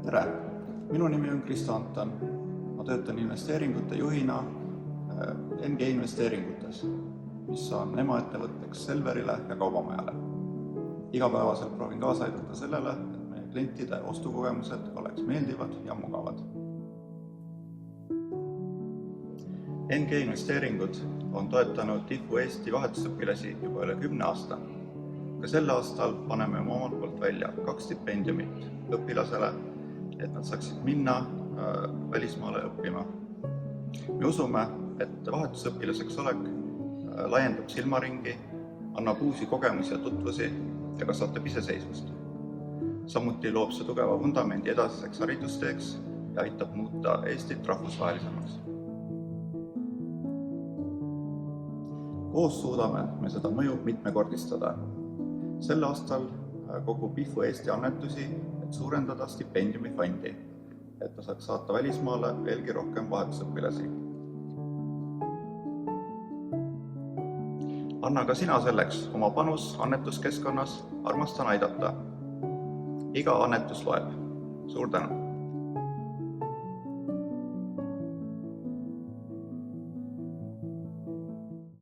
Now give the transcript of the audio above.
Tere! Minu nimi on Kristo Anton. Ma töötan investeeringute juhina NG Investeeringutes, mis on emaettevõtteks Selverile ja Kaubamajale. Igapäevaselt proovin kaasa aidata sellele, et meie klientide ostukogemused oleks meeldivad ja mugavad. NG Investeeringud on toetanud IFU Eesti vahetusõpilasi juba üle 10 aasta. Ka sel aastal paneme omalt poolt välja 2 stipendiumit õpilasele, et nad saaksid minna välismaale õppima. Me usume, et vahetusõpilaseks olek laiendab silmaringi, annab uusi kogemusi ja tutvusi ja kasvatab iseseisvust. Samuti loob see tugeva vundamendi edasiseks haridusteeks ja aitab muuta Eestit rahvusvahelisemaks. Koos suudame me seda mõju mitmekordistada. Sel aastal kogub IFU Eesti annetusi, et suurendada stipendiumifondi, et ta saaks saata välismaale veelgi rohkem vahetusõpilasi. Anna ka sina selleks oma panus annetuskeskkonnas, armastan aidata. Iga annetus loeb. Suur tänu!